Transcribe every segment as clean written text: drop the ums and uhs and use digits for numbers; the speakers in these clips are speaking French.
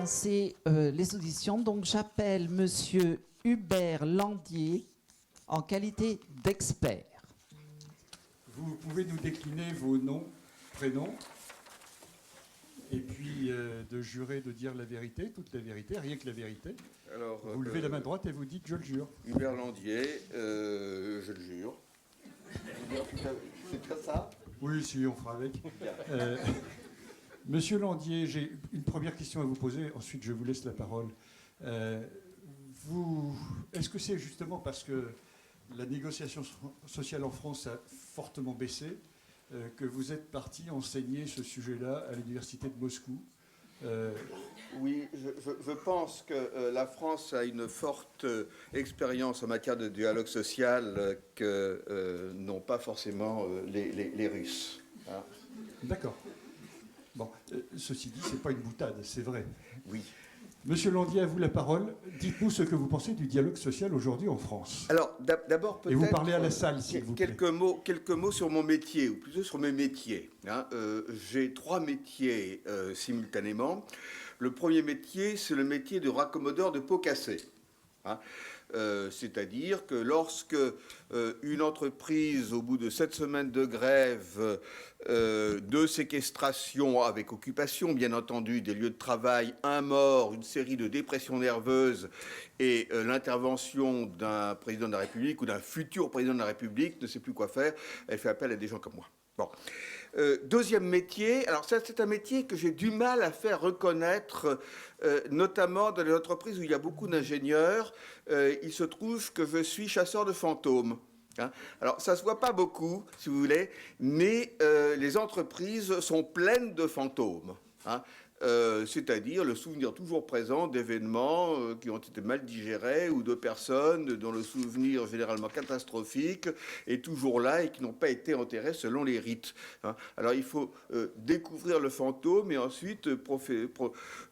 commencer les auditions. Donc j'appelle Monsieur Hubert Landier en qualité d'expert. Vous pouvez nous décliner vos noms, prénoms, et puis de jurer de dire la vérité, toute la vérité, rien que la vérité. Alors, vous levez la main droite et vous dites « je le jure ». Hubert Landier, je le jure. C'est pas ça? Oui, si, on fera avec. Monsieur Landier, j'ai une première question à vous poser, ensuite je vous laisse la parole. Est-ce que c'est justement parce que la négociation sociale en France a fortement baissé que vous êtes parti enseigner ce sujet-là à l'université de Moscou? Oui, je pense que la France a une forte expérience en matière de dialogue social que n'ont pas forcément les Russes. Hein. D'accord. Bon, ceci dit, ce n'est pas une boutade, c'est vrai. Oui. Monsieur Landier, à vous la parole. Dites-nous ce que vous pensez du dialogue social aujourd'hui en France. Alors, d'abord, peut-être... Et vous parlez à la salle, s'il vous plaît. Quelques mots sur mon métier, ou plutôt sur mes métiers. Hein. J'ai 3 métiers simultanément. Le premier métier, c'est le métier de raccommodeur de pots cassés. Hein. C'est-à-dire que lorsque une entreprise, au bout de 7 semaines de grève, de séquestration avec occupation, bien entendu, des lieux de travail, un mort, une série de dépressions nerveuses et l'intervention d'un président de la République ou d'un futur président de la République ne sait plus quoi faire, elle fait appel à des gens comme moi. Bon. Deuxième métier, alors ça c'est un métier que j'ai du mal à faire reconnaître, notamment dans les entreprises où il y a beaucoup d'ingénieurs. Il se trouve que je suis chasseur de fantômes. Hein. Alors ça ne se voit pas beaucoup, si vous voulez, mais les entreprises sont pleines de fantômes. Hein. C'est-à-dire le souvenir toujours présent d'événements qui ont été mal digérés ou de personnes dont le souvenir généralement catastrophique est toujours là et qui n'ont pas été enterrés selon les rites. Hein. Alors il faut découvrir le fantôme et ensuite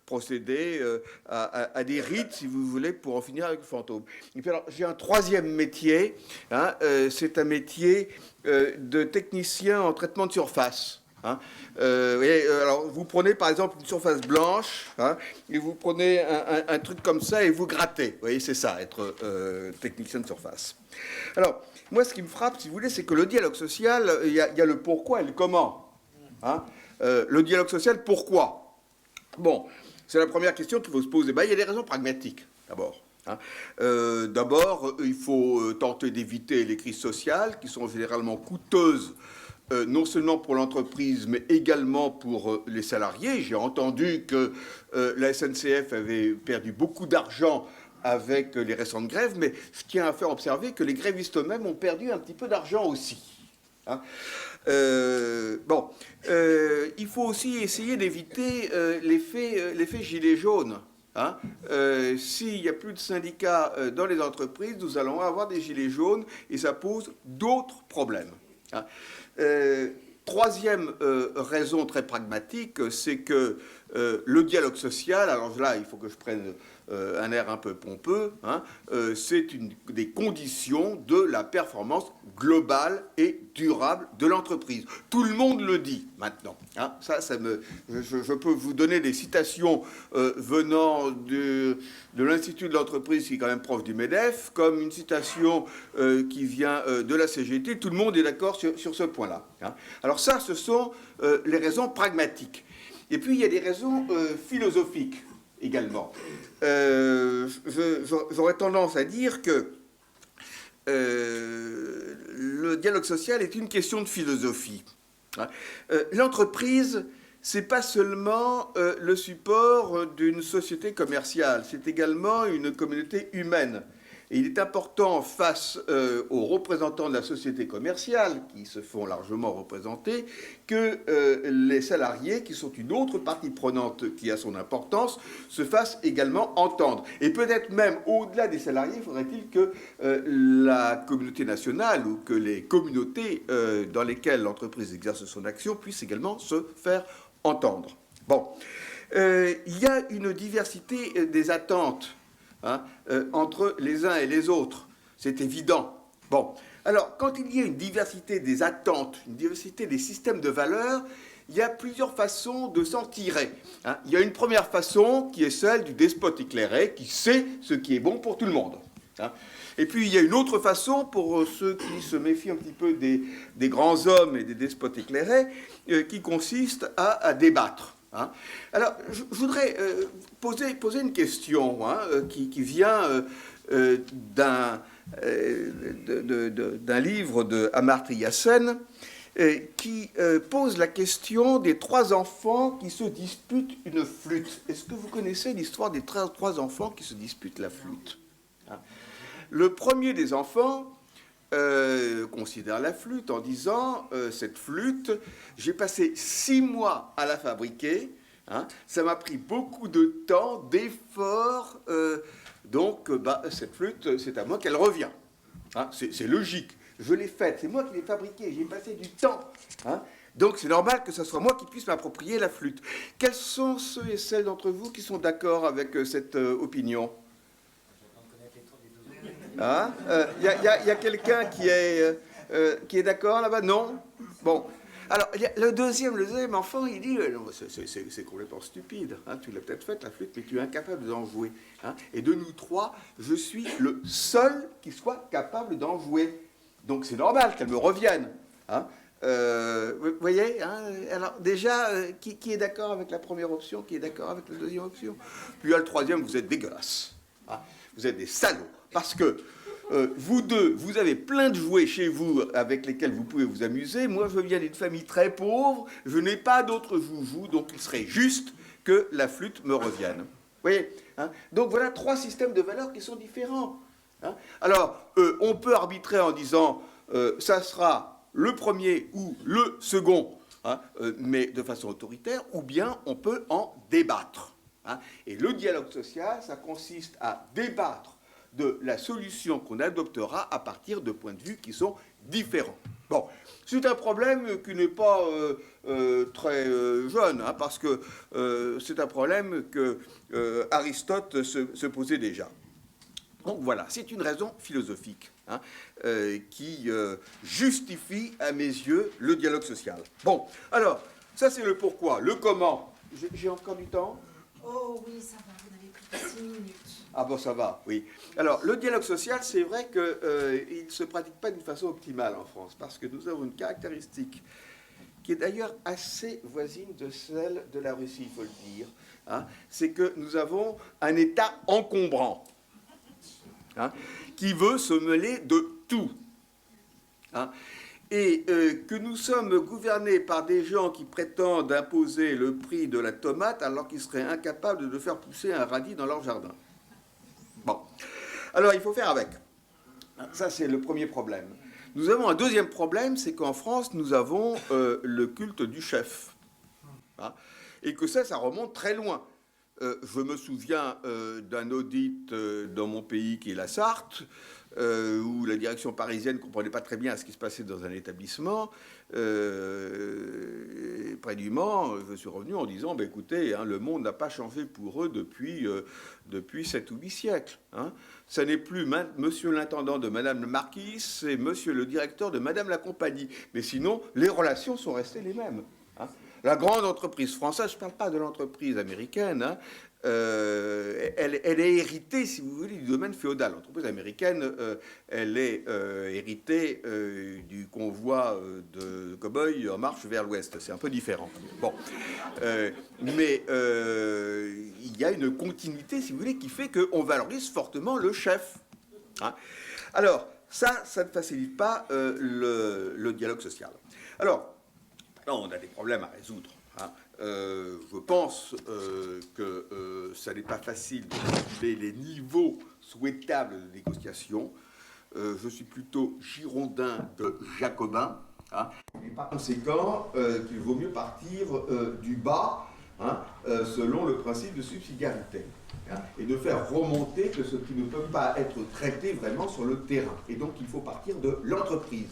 procéder à des rites, si vous voulez, pour en finir avec le fantôme. Et puis alors j'ai un troisième métier, hein, c'est un métier de technicien en traitement de surface. Hein. Alors vous prenez par exemple une surface blanche, hein, et vous prenez un truc comme ça et vous grattez. Vous voyez, c'est ça, être technicien de surface. Alors, moi, ce qui me frappe, si vous voulez, c'est que le dialogue social, il y a le pourquoi et le comment. Hein. Le dialogue social, pourquoi? Bon, c'est la première question qu'il faut se poser. Ben, il y a des raisons pragmatiques, d'abord. Hein. D'abord, il faut tenter d'éviter les crises sociales, qui sont généralement coûteuses, non seulement pour l'entreprise, mais également pour les salariés. J'ai entendu que la SNCF avait perdu beaucoup d'argent avec les récentes grèves, mais je tiens à faire observer que les grévistes eux-mêmes ont perdu un petit peu d'argent aussi. Hein. Bon, il faut aussi essayer d'éviter l'effet gilet jaune. Hein. S'il n'y a plus de syndicats dans les entreprises, nous allons avoir des gilets jaunes et ça pose d'autres problèmes. Hein. Troisième raison très pragmatique, c'est que le dialogue social, alors là, il faut que je prenne un air un peu pompeux, hein, c'est une des conditions de la performance globale et durable de l'entreprise. Tout le monde le dit maintenant. Hein, je peux vous donner des citations venant de l'Institut de l'entreprise, qui est quand même prof du MEDEF, comme une citation qui vient de la CGT. Tout le monde est d'accord sur ce point-là. Hein. Alors ça, ce sont les raisons pragmatiques. Et puis, il y a des raisons philosophiques également. J'aurais tendance à dire que le dialogue social est une question de philosophie. Hein. L'entreprise, ce n'est pas seulement le support d'une société commerciale, c'est également une communauté humaine. Et il est important, face aux représentants de la société commerciale, qui se font largement représenter, que les salariés, qui sont une autre partie prenante qui a son importance, se fassent également entendre. Et peut-être même, au-delà des salariés, faudrait-il que la communauté nationale ou que les communautés dans lesquelles l'entreprise exerce son action puissent également se faire entendre. Bon. Il y a une diversité des attentes, hein, entre les uns et les autres, c'est évident. Bon, alors, quand il y a une diversité des attentes, une diversité des systèmes de valeurs, il y a plusieurs façons de s'en tirer. Hein. Il y a une première façon qui est celle du despote éclairé, qui sait ce qui est bon pour tout le monde. Hein. Et puis il y a une autre façon, pour ceux qui se méfient un petit peu des grands hommes et des despotes éclairés, qui consiste à débattre. Hein. Alors, je voudrais poser une question hein, qui vient d'un livre de Amartya Sen, qui pose la question des 3 enfants qui se disputent une flûte. Est-ce que vous connaissez l'histoire des 3 enfants qui se disputent la flûte? Hein. Le premier des enfants considère la flûte en disant cette flûte, j'ai passé 6 mois à la fabriquer, hein, ça m'a pris beaucoup de temps, d'efforts, donc cette flûte, c'est à moi qu'elle revient. Hein, c'est logique, je l'ai faite, c'est moi qui l'ai fabriquée, j'ai passé du temps. Hein, donc c'est normal que ce soit moi qui puisse m'approprier la flûte. Quels sont ceux et celles d'entre vous qui sont d'accord avec cette opinion? Il y a quelqu'un qui est d'accord là-bas? Non? Bon. Alors, le deuxième enfant, il dit non, c'est complètement stupide. Hein, tu l'as peut-être faite, la flûte, mais tu es incapable d'en jouer. Hein, et de nous 3, je suis le seul qui soit capable d'en jouer. Donc, c'est normal qu'elle me revienne. Hein. Vous voyez hein. Alors, déjà, qui est d'accord avec la première option? Qui est d'accord avec la deuxième option? Puis, il y a le troisième, vous êtes dégueulasse. Hein. Vous êtes des salauds. Parce que vous deux, vous avez plein de jouets chez vous avec lesquels vous pouvez vous amuser. Moi, je viens d'une famille très pauvre. Je n'ai pas d'autres joujoux, donc il serait juste que la flûte me revienne. Vous voyez hein. Donc voilà 3 systèmes de valeurs qui sont différents. Hein. Alors, on peut arbitrer en disant ça sera le premier ou le second, hein, mais de façon autoritaire, ou bien on peut en débattre. Hein. Et le dialogue social, ça consiste à débattre de la solution qu'on adoptera à partir de points de vue qui sont différents. Bon, c'est un problème qui n'est pas très jeune, hein, parce que c'est un problème que Aristote se posait déjà. Donc voilà, c'est une raison philosophique hein, qui justifie, à mes yeux, le dialogue social. Bon, alors, ça c'est le pourquoi. Le comment. J'ai encore du temps? Oh oui, ça va, vous n'avez plus que 6 minutes. Ah bon, ça va, oui. Alors, le dialogue social, c'est vrai qu'il ne se pratique pas d'une façon optimale en France, parce que nous avons une caractéristique qui est d'ailleurs assez voisine de celle de la Russie, il faut le dire. Hein, c'est que nous avons un État encombrant, hein, qui veut se mêler de tout. Hein, et que nous sommes gouvernés par des gens qui prétendent imposer le prix de la tomate alors qu'ils seraient incapables de faire pousser un radis dans leur jardin. Bon, alors il faut faire avec. Ça, c'est le premier problème. Nous avons un deuxième problème, c'est qu'en France, nous avons le culte du chef. Hein, et que ça remonte très loin. Je me souviens d'un audit dans mon pays qui est la Sarthe, où la direction parisienne ne comprenait pas très bien ce qui se passait dans un établissement. Près du Mans, je suis revenu en disant écoutez, hein, le monde n'a pas changé pour eux depuis 7 ou 8 siècles. Hein. Ça n'est plus monsieur l'intendant de madame la marquise, c'est monsieur le directeur de madame la compagnie. Mais sinon, les relations sont restées les mêmes. Hein. La grande entreprise française, je ne parle pas de l'entreprise américaine, hein, elle est héritée, si vous voulez, du domaine féodal. L'entreprise américaine, elle est héritée du convoi de cow-boys en marche vers l'ouest. C'est un peu différent. Bon. Mais il y a une continuité, si vous voulez, qui fait qu'on valorise fortement le chef. Hein. Alors, ça ne facilite pas le dialogue social. Alors, là, on a des problèmes à résoudre. Hein. Je pense que ça n'est pas facile de calculer les niveaux souhaitables de négociation. Je suis plutôt girondin que jacobin. Hein. Et par conséquent, qu'il vaut mieux partir du bas, hein, selon le principe de subsidiarité. Hein, et de faire remonter que ce qui ne peut pas être traité vraiment sur le terrain. Et donc, il faut partir de l'entreprise,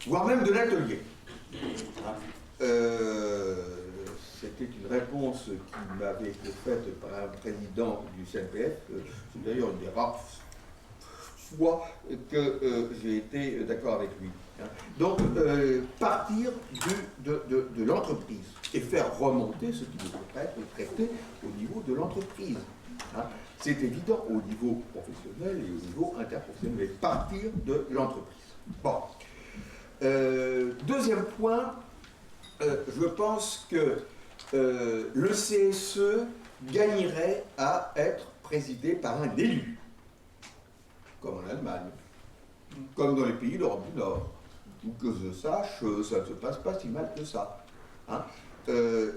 voire même de l'atelier. Hein. C'était une réponse qui m'avait été faite par un président du CNPF. C'est d'ailleurs une des rares fois que j'ai été d'accord avec lui. Donc, partir de de l'entreprise et faire remonter ce qui devrait être traité au niveau de l'entreprise. Hein. C'est évident au niveau professionnel et au niveau interprofessionnel, mais partir de l'entreprise. Bon. Deuxième point, je pense que le CSE gagnerait à être présidé par un élu, comme en Allemagne, comme dans les pays d'Europe du Nord, où que je sache, ça ne se passe pas si mal que ça. Hein.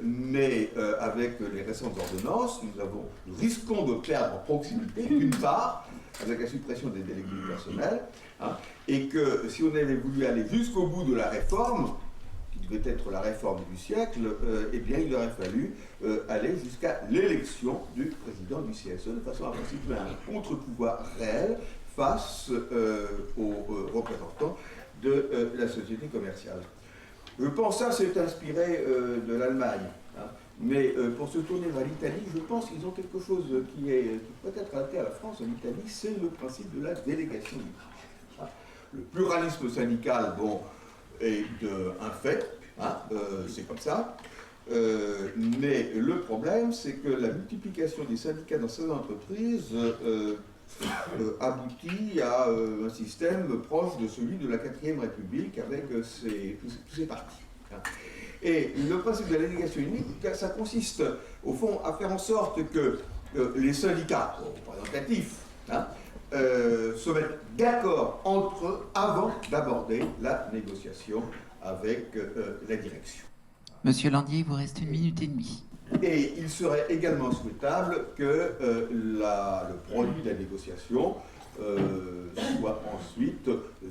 Mais avec les récentes ordonnances, nous risquons de perdre en proximité, d'une part, avec la suppression des délégués du personnel, hein, et que si on avait voulu aller jusqu'au bout de la réforme, qui devait être la réforme du siècle, eh bien il aurait fallu aller jusqu'à l'élection du président du CSE, de façon à constituer un contre-pouvoir réel face aux représentants de la société commerciale. Je pense que ça c'est inspiré de l'Allemagne. Hein. Mais pour se tourner vers l'Italie, je pense qu'ils ont quelque chose qui peut être adapté à la France. En Italie, c'est le principe de la délégation du travail. Hein. Le pluralisme syndical, bon, est un fait, hein, c'est comme ça. Mais le problème, c'est que la multiplication des syndicats dans ces entreprises aboutit à un système proche de celui de la 4e République avec tous ses partis. Hein. Et le principe de la délégation unique, ça consiste, au fond, à faire en sorte que les syndicats représentatifs hein, se mettent d'accord entre eux avant d'aborder la négociation avec la direction. Monsieur Landier, il vous reste 1 minute et demie. Et il serait également souhaitable que le produit de la négociation soit ensuite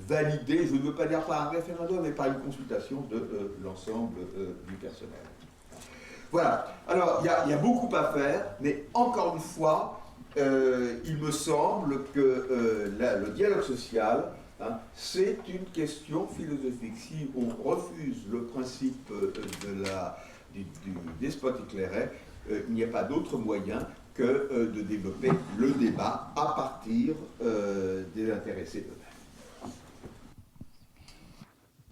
validé, je ne veux pas dire par un référendum, mais par une consultation de l'ensemble du personnel. Voilà. Alors, il y a beaucoup à faire, mais encore une fois, il me semble que le dialogue social, hein, c'est une question philosophique. Si on refuse le principe du despote éclairé, il n'y a pas d'autre moyen que de développer le débat à partir des intéressés eux-mêmes.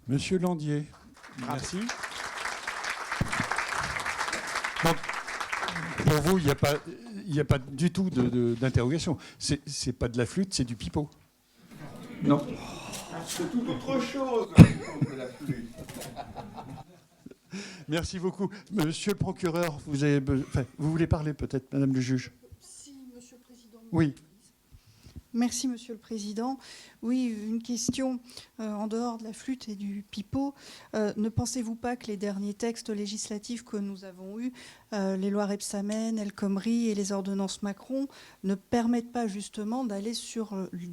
Monsieur Landier, merci. Donc, pour vous, il n'y a pas du tout d'interrogation. C'est pas de la flûte, c'est du pipeau. Non. C'est tout autre chose que la flûte. Merci beaucoup. Monsieur le procureur, vous voulez parler peut-être, Madame le juge? Si, Monsieur le Président. Oui. Merci, Monsieur le Président. Oui, une question en dehors de la flûte et du pipeau. Ne pensez-vous pas que les derniers textes législatifs que nous avons eus, les lois Rebsamen, El Khomri et les ordonnances Macron, ne permettent pas justement d'aller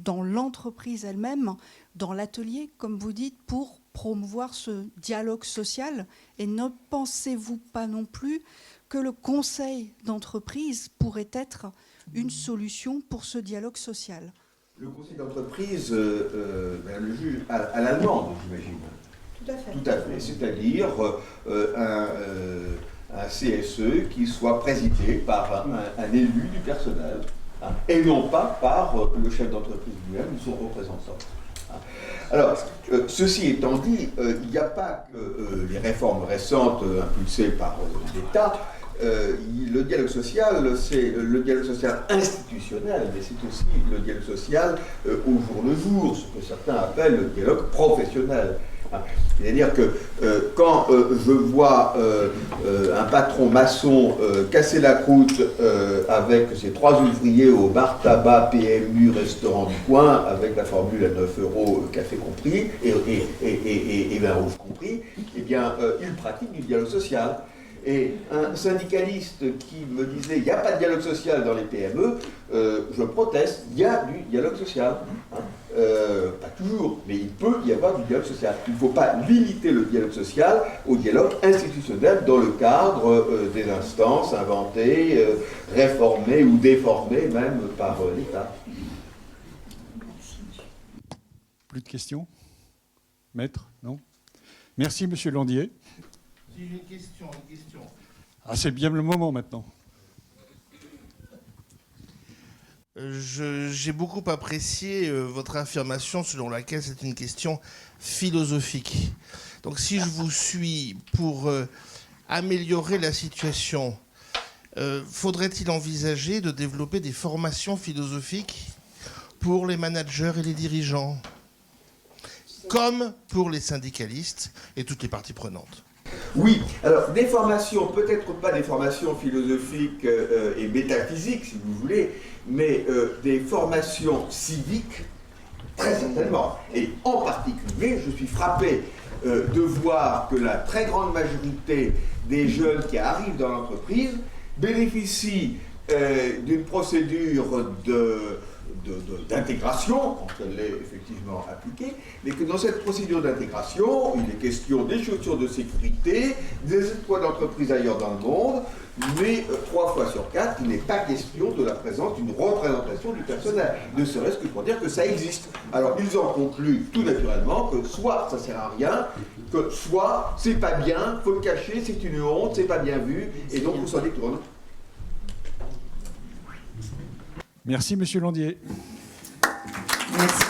dans l'entreprise elle-même, dans l'atelier, comme vous dites, pour promouvoir ce dialogue social? Et ne pensez-vous pas non plus que le conseil d'entreprise pourrait être une solution pour ce dialogue social? Le conseil d'entreprise, le juge, à l'allemande, j'imagine. Tout à fait. Tout à fait. C'est-à-dire un CSE qui soit présidé par un élu du personnel, hein, et non pas par le chef d'entreprise lui-même ou son représentant. Alors, ceci étant dit, il n'y a pas que les réformes récentes impulsées par l'État. Le dialogue social, c'est le dialogue social institutionnel, mais c'est aussi le dialogue social au jour le jour, ce que certains appellent le dialogue professionnel. C'est-à-dire que quand je vois un patron maçon casser la croûte avec ses 3 ouvriers au bar tabac PMU restaurant du coin, avec la formule à 9 €, café compris, et vin rouge compris, eh bien, il pratique du dialogue social. Et un syndicaliste qui me disait « il n'y a pas de dialogue social dans les PME », je proteste, il y a du dialogue social. Hein. Pas toujours, mais il peut y avoir du dialogue social. Il ne faut pas limiter le dialogue social au dialogue institutionnel dans le cadre des instances inventées, réformées ou déformées même par l'État. Plus de questions? Maître? Non? Merci, Monsieur Landier. Une question. Ah, c'est bien le moment maintenant. J'ai beaucoup apprécié votre affirmation selon laquelle c'est une question philosophique. Donc si je vous suis, pour améliorer la situation, faudrait-il envisager de développer des formations philosophiques pour les managers et les dirigeants, comme pour les syndicalistes et toutes les parties prenantes? Oui, alors des formations, peut-être pas des formations philosophiques et métaphysiques, si vous voulez, mais des formations civiques, très certainement. Et en particulier, je suis frappé de voir que la très grande majorité des jeunes qui arrivent dans l'entreprise bénéficient d'une procédure d'intégration, quand elle est effectivement appliquée, mais que dans cette procédure d'intégration, il est question des chaussures de sécurité, des exploits d'entreprise ailleurs dans le monde, mais 3 fois sur 4, il n'est pas question de la présence d'une représentation du personnel, ne serait-ce que pour dire que ça existe. Alors ils en concluent tout naturellement que soit ça sert à rien, que soit c'est pas bien, faut le cacher, c'est une honte, c'est pas bien vu, et donc on s'en détourne. Merci, Monsieur Landier. Merci.